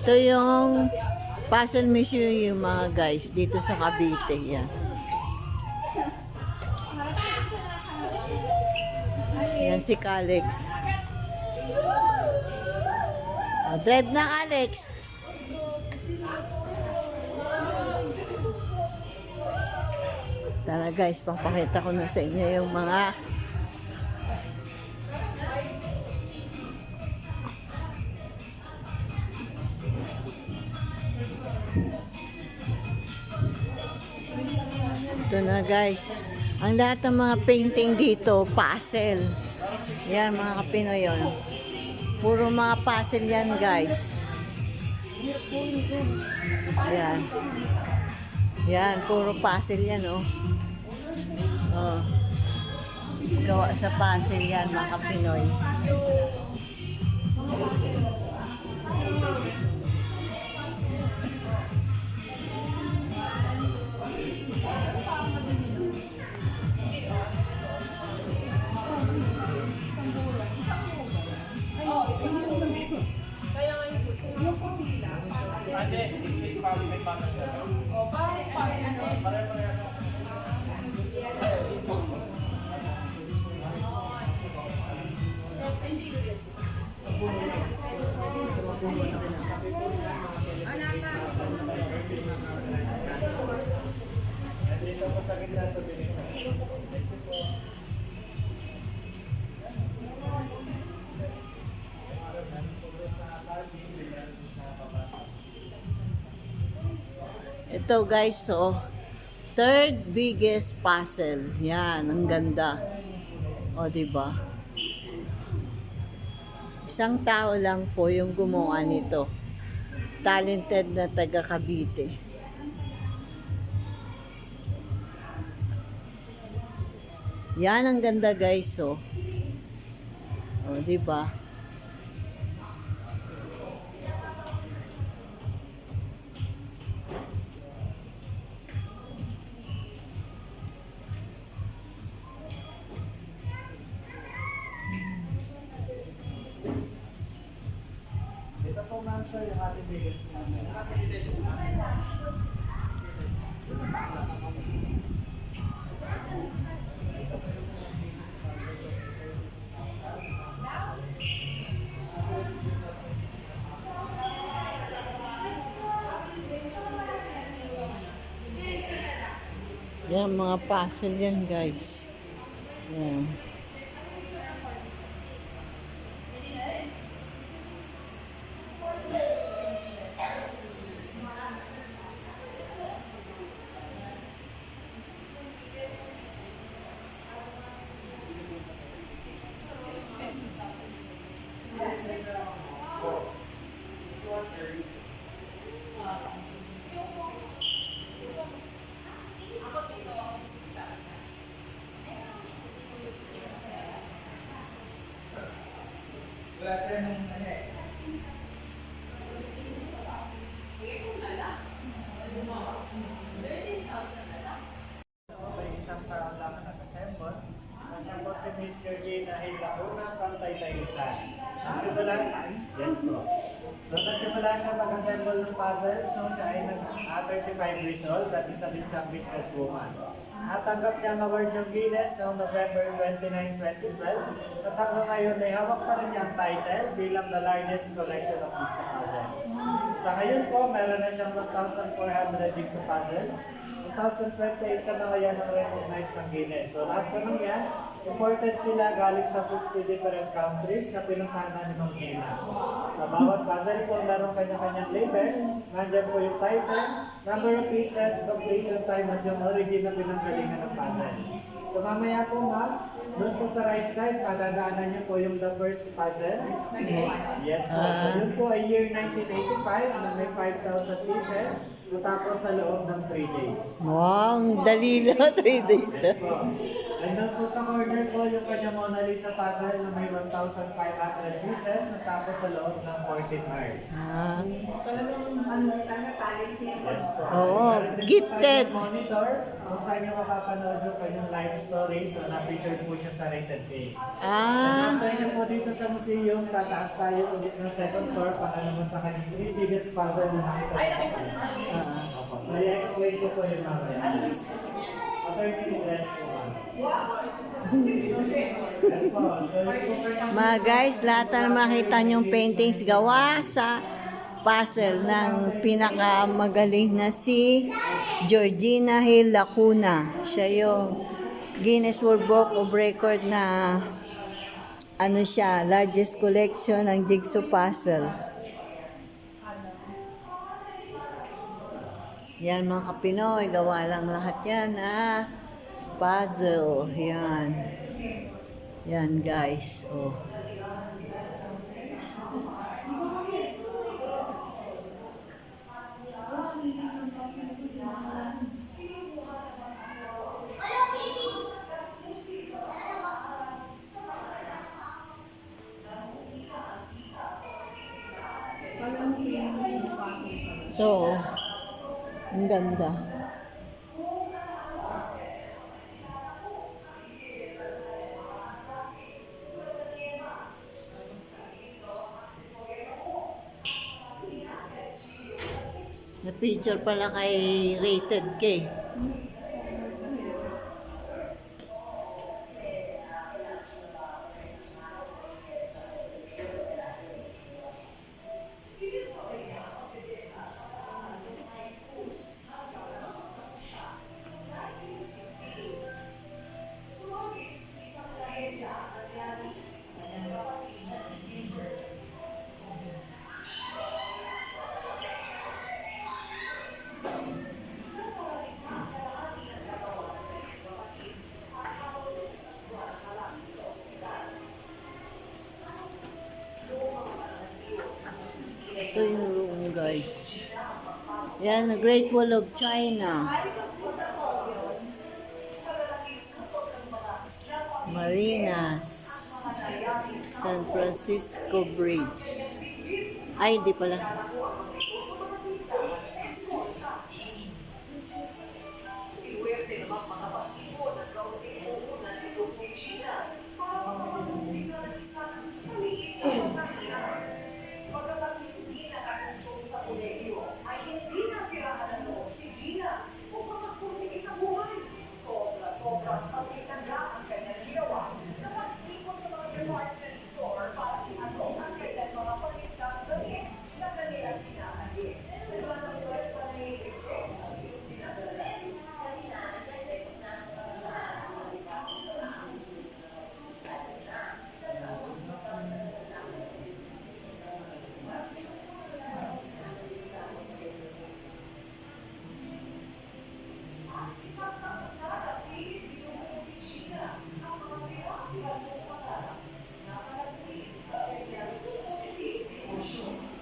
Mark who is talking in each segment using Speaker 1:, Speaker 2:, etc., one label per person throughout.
Speaker 1: Ito yung puzzle museum yung mga guys dito sa Cavite. Yan. Yan si Alex. Drive na Alex. Tara guys, papakita ko na sa inyo yung mga ito na guys. Ang lahat ng mga painting dito, puzzle. Yan mga Kapinoy yun. Puro mga puzzle yan guys. Yan. Yan, puro puzzle yan oh. Oh. Gawa sa puzzle yan mga Kapinoy. Ito guys, so third biggest puzzle. Yan, ang ganda. O, diba? Isang tao lang po yung gumawa nito. Talented na taga Cavite. Yan, ang ganda guys, so. O, diba?
Speaker 2: Ito po ma'am sir, yung ating biggest namin.
Speaker 1: Yan, mga puzzle yan guys. Yan.
Speaker 2: Isang parang lang nag-assemble. Ang po si Miss Georgina Hilacuna from Taytay Rizal. Nagsimulan? Yes po. So nagsimula siya mag-assemble ng puzzles nung siya ay nag-35 years old at isa din siyang businesswoman. Natanggap niya ang award ng Guinness noong November 29, 2012 at hanggang ngayon ay hawak pa rin niya ang title bilang the largest collection of jigsaw puzzles. Sa ngayon po, meron na siyang 1,400 jigsaw puzzles. 2028 sa mga yan ang recognized ng Guinness. So lahat po ng yan, imported sila galing sa 50 different countries na pinuntahan ni Ma'am Gina. Sa bawat puzzle po, meron kanya-kanyang label. Nandiyan po yung title, number of pieces, completion time, at yung origin na pinanggalingan ng puzzle. So mamaya po ma'am, doon po sa right side, patadaanan niyo po yung the first puzzle. Yes po. So yun po ay year 1985 na may 5,000 pieces. Natapos sa loob ng 3 days.
Speaker 1: Wow, ang dali lang 3 days.
Speaker 2: Yes po. And doon po sa corner po yung kanya Mona Lisa puzzle na may 1,500 pieces. Natapos sa loob ng 14 hours.
Speaker 3: Talagang ano, talent niya.
Speaker 2: Yes po.
Speaker 1: Oo,
Speaker 2: Meron din po
Speaker 1: gifted.
Speaker 2: tayong monitor. kung saan yung mapapanood yung kanyang life story. So, na-featured po siya sa Rated A.
Speaker 1: Ah,
Speaker 2: Nag-apply na po dito sa museum, tataas tayo ulit ng second floor para naman sa kanyang 3 biggest puzzle na nakita ko. So, i-explain ko po yung mamaya. Attorney dress po ba? Yes po. So,
Speaker 1: mga guys, lahat na makita niyong paintings gawa sa puzzle ng pinakamagaling na si Georgina Hill Lacuna. Siya yung Guinness World Book of Record na largest collection ng jigsaw puzzle. Yan mga kapinoy, gawa lang lahat yan puzzle. Yan. Yan guys. Oh. So, ang ganda. Na-picture pala kay Rated K. Ito yung room guys. Yan, the Great Wall of China. Marinas. San Francisco Bridge. Ay, hindi pala.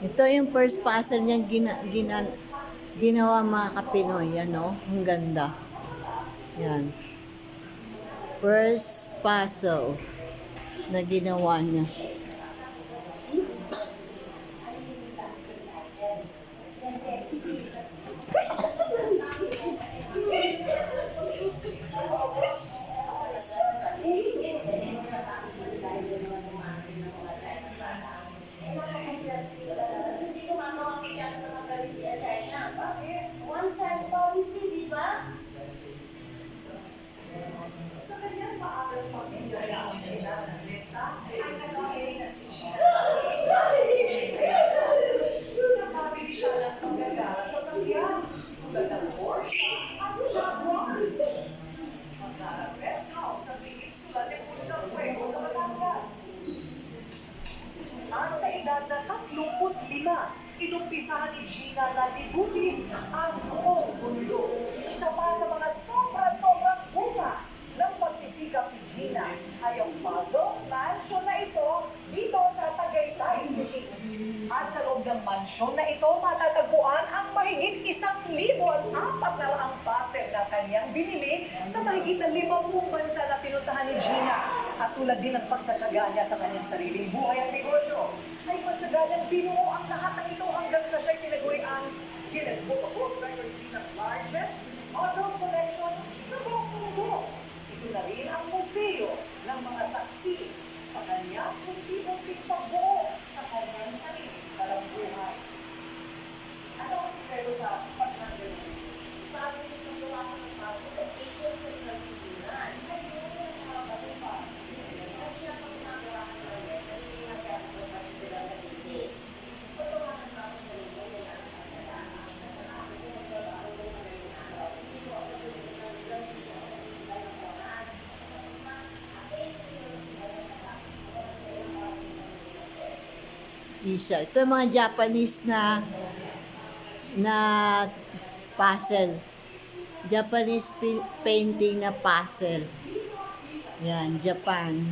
Speaker 1: Ito yung first puzzle niyang ginawa mga kapinoy. Yan o, ang ganda. Yan. First puzzle na ginawa niya.
Speaker 3: At sa edad na 35, inumpisahan ni Gina na libutin ang buong mundo. Isa pa sa mga sobra-sobrang bunga ng pagsisikap ni Gina ay ang puzzle mansion na ito dito sa Tagaytay City. At sa loob ng mansion na ito, matatagpuan ang mahigit 1,400 puzzle na kanyang binili sa mahigit na 50 bansa na pinuntahan ni Gina. At tulad din ng pagtsatsaga niya sa kanyang sariling buhay at negosyo, ay pagtsaga niyang binuo ang lahat ng ito hanggang sa siya'y tinaguri ang Guinness Book of World Records bilang largest auto collection museo ng mga saksi sa kanyang unti-unting pagbuo sa kanyang sariling kalambuhay. Ano ang sikreto sa pag-handle mo? Bago yung paggawa ko ng bago, teacher ko rin ang simulan. Sa iyo ko ng mga bago pa. Kasi na pag ginagawa ko ng letter, hindi nga siya ako pati sila sa hindi. Paggawa ng bago sa iyo, yun ang pagkala. Nasa akin, yung paggawa ko ng araw, hindi ko ako pwede ng ilang hindi ako nagsisimula ng oras.
Speaker 1: Isa. Ito yung mga Japanese na puzzle. Japanese painting na puzzle. Yan, Japan.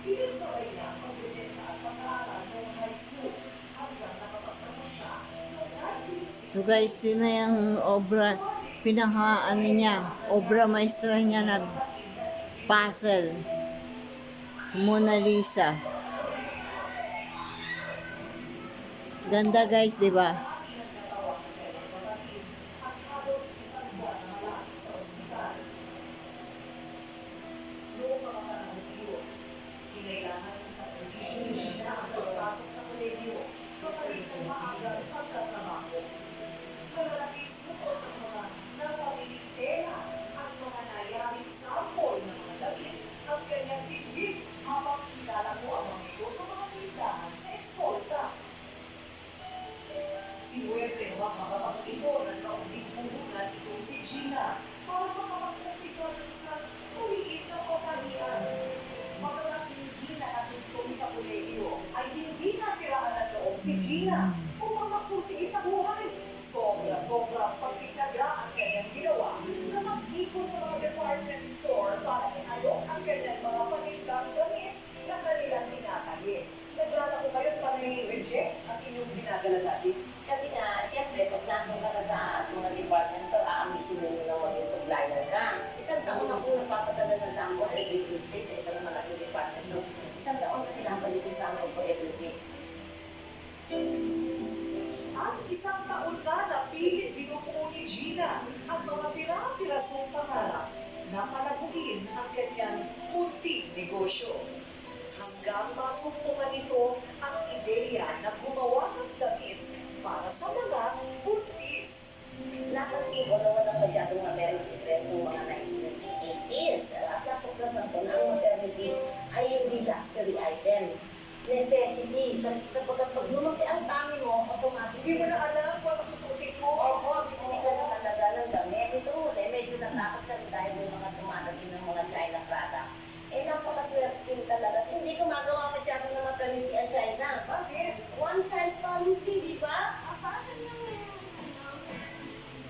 Speaker 3: Pinagsabay niya ang pagdedeta at pag-aaral ng high school hanggang nakapagtapos siya noong 1960.
Speaker 1: So guys, yun na yung obra, ano niya, obra maestra niya na puzzle. Mona Lisa. Ganda guys, di ba?
Speaker 3: At halos isang buwan na malapit sa ospital. Noong mga panahon iyon, kinailangan ng sakripisyo ni Gina ang pagpasok sa kolegyo, kapalit ng maagang pagtatrabaho. Malalaking sukot ang mga napamiling tela at mga nayaring sample ng mga damit ang kanyang tigil habang kilala mo ang mga ito sa mga tindahan sa eskolta. Si Huerte huwag makapag-ipon at kaunting puhunan itong si Gina para makapag-umpisa ng isang maliit na kompanya. Magalang hindi nakatutong sa kolegyo ay hindi nasiraan na noong si Gina upang magpursige sa buhay. Sobra-sobra pagtityaga ang kanyang ginawa sa mag-ikot sa mga department store para inalok ang kanyang mga panindang damit na kanilang tinatahi. Naglalako kayo para i-reject at inyong ginagala dati.
Speaker 4: Kasi nga, siyempre, pag nandun ka na sa mga department store, aambisyonin mo na maging supplier ka. Isang taon ako nagpapadala ng sample every Tuesday sa isang malaking department store. Isang taon na pinapalik yung sample ko every week.
Speaker 3: At isang taon na napilit binubuo ni Gina ang mga pira-pirasong pangarap na palaguin ang kanyang munting negosyo. Hanggang masumpungan nito ang ideya na gumawa ng damit para sa mga buntis.
Speaker 4: Napansin ko na walang masyadong maternity dress ng mga 1980s. At natuklasan ko na ang maternity ay hindi luxury item. Necessity. Sapagkat pag lumaki ang tummy mo, automatic.
Speaker 3: Hindi mo na alam kung ano susuotin mo.
Speaker 4: Oo, hindi ka na talaga ng damit. Ito huli, medyo natakot kami dahil may mga tumatating ng mga China product. Eh, napakaswerte din talaga. Hindi gumagawa masyado ng maternity ang China.
Speaker 3: Bakit?
Speaker 4: One-child policy, di ba?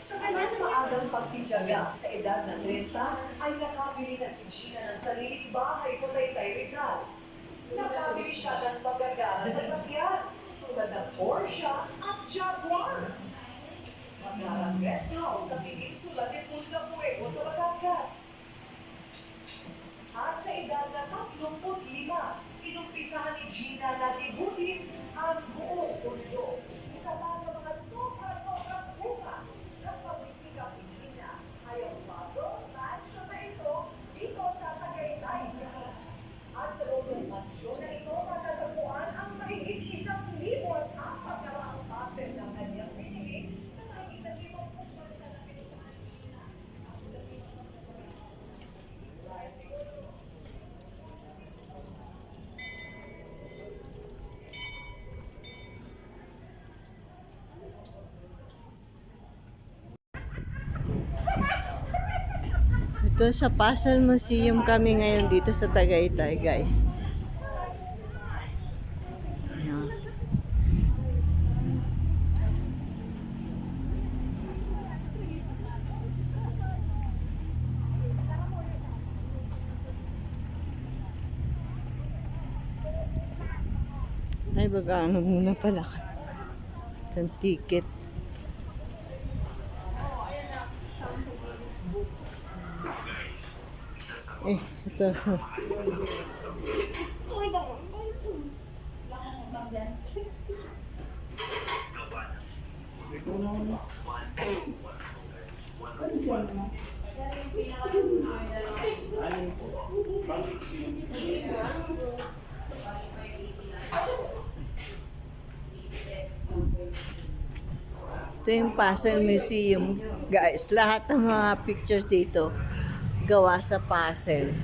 Speaker 3: Sa kanyang maagang pagtityaga sa edad na 30, ay nakabili na si Gina ng sariling bahay sa Taytay Rizal. Nakabili siya ng magagara sa sakyan, tulad ng Porsche at Jaguar. Maglarang guest house sa Peninsula de Punta Fuego sa Batangas. At sa edad na 35, inumpisahan ni Gina na libutin ang buong mundo.
Speaker 1: Ito sa Puzzle Museum kami ngayon dito sa Tagaytay, guys. Ayan. Ay, baga, ano muna pala ka. Ang ticket. Ito. Ito yung Puzzle Museum, guys. Lahat ng mga pictures dito gawa sa puzzle.